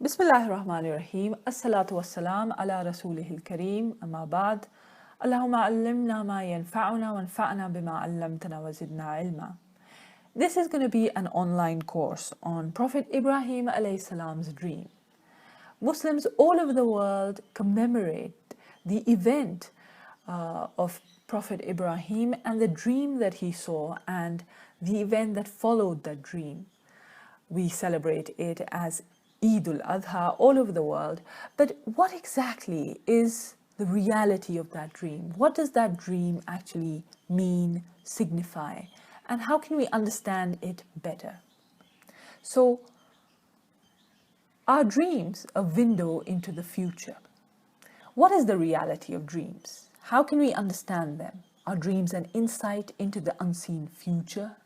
Bismillahir Rahmanir Rahim. As-salatu was-salam ala rasulihil kareem. Amma ba'd. Allahumma allimna ma yanfa'una wanfa'na bima 'allamtana wa zidna ilma. This is going to be an online course on Prophet Ibrahim alayhi salam's dream. Muslims all over the world commemorate the event of Prophet Ibrahim and the dream that he saw and the event that followed that dream. We celebrate it as Eid al Adha all over the world. But what exactly is the reality of that dream? What does that dream actually mean, signify? And how can we understand it better? So, are dreams a window into the future? What is the reality of dreams? How can we understand them? Are dreams an insight into the unseen future?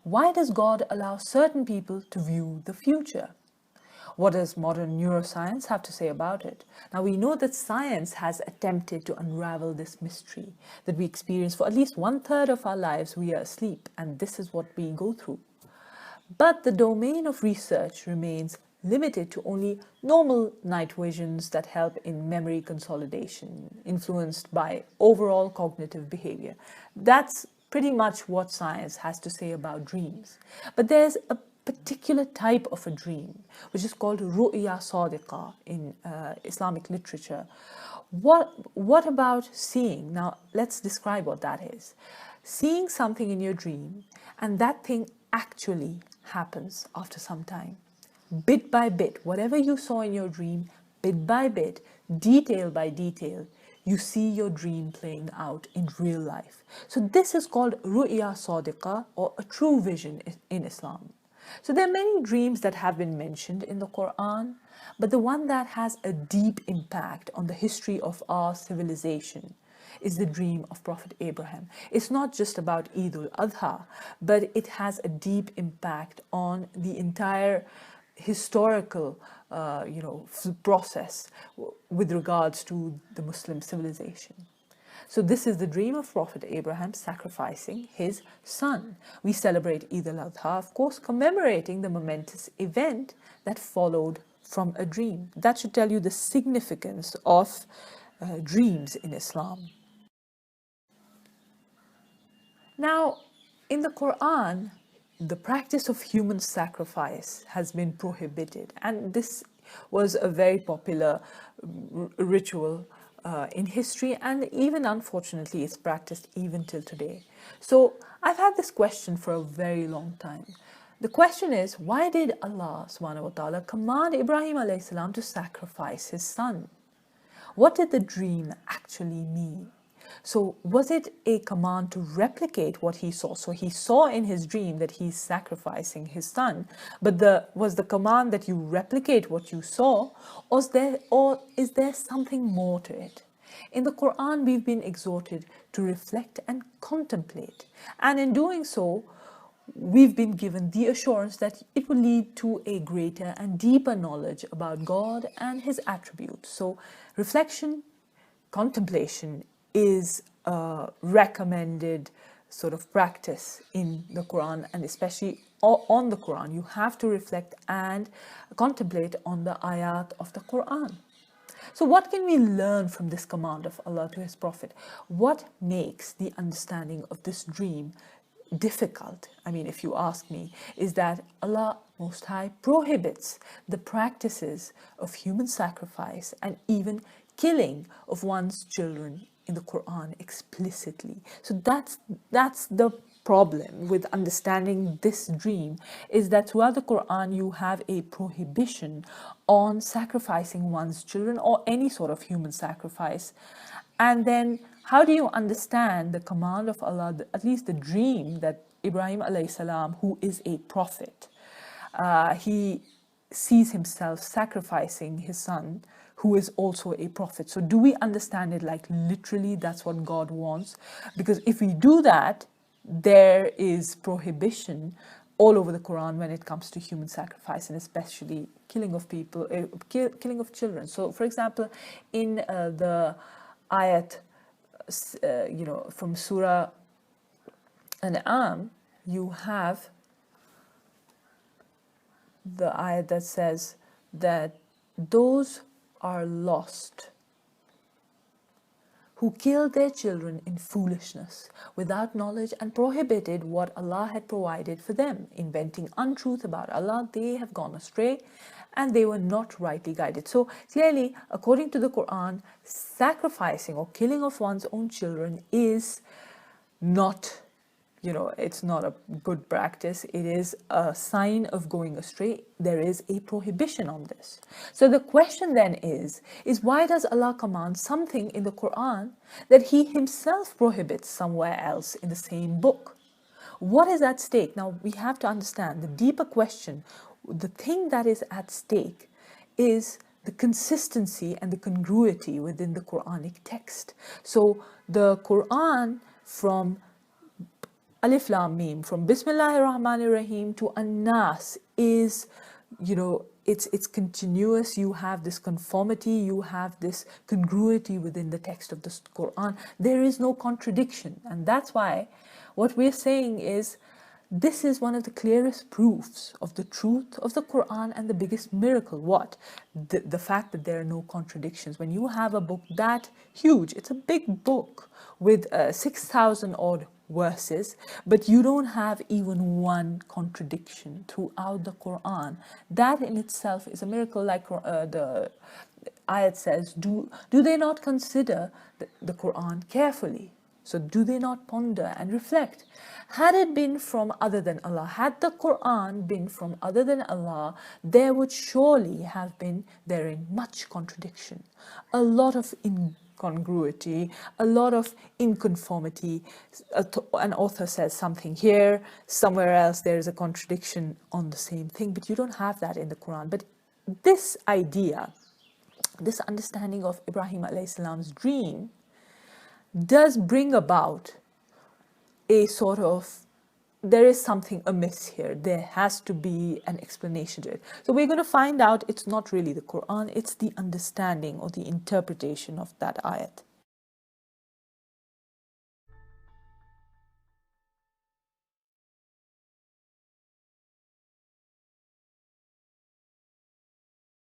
Why does God allow certain people to view the future? What does modern neuroscience have to say about it? Now, we know that science has attempted to unravel this mystery, that we experience for at least 1/3 of our lives we are asleep, and this is what we go through. But the domain of research remains limited to only normal night visions that help in memory consolidation, influenced by overall cognitive behavior. That's pretty much what science has to say about dreams. But there's a particular type of a dream, which is called ru'ya sadiqa in Islamic literature. What about seeing? Now, let's describe what that is. Seeing something in your dream, and that thing actually happens after some time. Bit by bit, whatever you saw in your dream, bit by bit, detail by detail, you see your dream playing out in real life. So this is called ru'ya sadiqa, or a true vision in Islam. So there are many dreams that have been mentioned in the Quran, but the one that has a deep impact on the history of our civilization is the dream of Prophet Abraham. It's not just about Eid al Adha, but it has a deep impact on the entire historical process with regards to the Muslim civilization. So this is the dream of Prophet Abraham sacrificing his son. We celebrate Eid al Adha, of course, commemorating the momentous event that followed from a dream. That should tell you the significance of dreams in Islam. Now, in the Quran, the practice of human sacrifice has been prohibited, and this was a very popular ritual in history, and even unfortunately it's practiced even till today. So I've had this question for a very long time. The question is, why did Allah subhanahu wa ta'ala command Ibrahim alayhi salam to sacrifice his son? What did the dream actually mean? So was it a command to replicate what he saw? So he saw in his dream that he's sacrificing his son, but was the command that you replicate what you saw, or is there something more to it? In the Quran, we've been exhorted to reflect and contemplate, and in doing so, we've been given the assurance that it will lead to a greater and deeper knowledge about God and His attributes. So reflection, contemplation is a recommended sort of practice in the Quran, and especially on the Quran. You have to reflect and contemplate on the ayat of the Quran. So what can we learn from this command of Allah to His Prophet? What makes the understanding of this dream difficult, I mean, if you ask me, is that Allah Most High prohibits the practices of human sacrifice and even killing of one's children in the Quran explicitly. So that's the problem with understanding this dream, is that throughout the Quran you have a prohibition on sacrificing one's children or any sort of human sacrifice. And then how do you understand the command of Allah, at least the dream that Ibrahim alayhi salam, who is a prophet, he sees himself sacrificing his son, who is also a prophet. So do we understand it like literally that's what God wants? Because if we do that, there is prohibition all over the Quran when it comes to human sacrifice, and especially killing of people, killing of children. So for example, in the ayat, from Surah An'am, you have the ayat that says that those are lost who killed their children in foolishness, without knowledge, and prohibited what Allah had provided for them, inventing untruth about Allah. They have gone astray and they were not rightly guided. So clearly, according to the Quran, sacrificing or killing of one's own children is not, it's not a good practice. It is a sign of going astray. There is a prohibition on this. So the question then is why does Allah command something in the Quran that He Himself prohibits somewhere else in the same book? What is at stake? Now we have to understand the deeper question. The thing that is at stake is the consistency and the congruity within the Quranic text. So the Quran, from Alif Lam Mim, from Bismillahir Rahmanir Rahim to An-Nas, is, it's continuous. You have this conformity, you have this congruity within the text of the Quran. There is no contradiction. And that's why what we're saying is, this is one of the clearest proofs of the truth of the Quran and the biggest miracle. What? The fact that there are no contradictions. When you have a book that huge, it's a big book with 6,000 odd verses, but you don't have even one contradiction throughout the Quran. That in itself is a miracle. Like the ayat says, do they not consider the Quran carefully? So do they not ponder and reflect? Had it been from other than Allah, had the Quran been from other than Allah, there would surely have been therein much contradiction, a lot of incongruity, a lot of inconformity. An author says something here, somewhere else there is a contradiction on the same thing, but you don't have that in the Quran. But this idea, this understanding of Ibrahim alayhi salam's dream, does bring about a sort of, there is something amiss here. There has to be an explanation to it. So we're going to find out it's not really the Quran, it's the understanding or the interpretation of that ayat.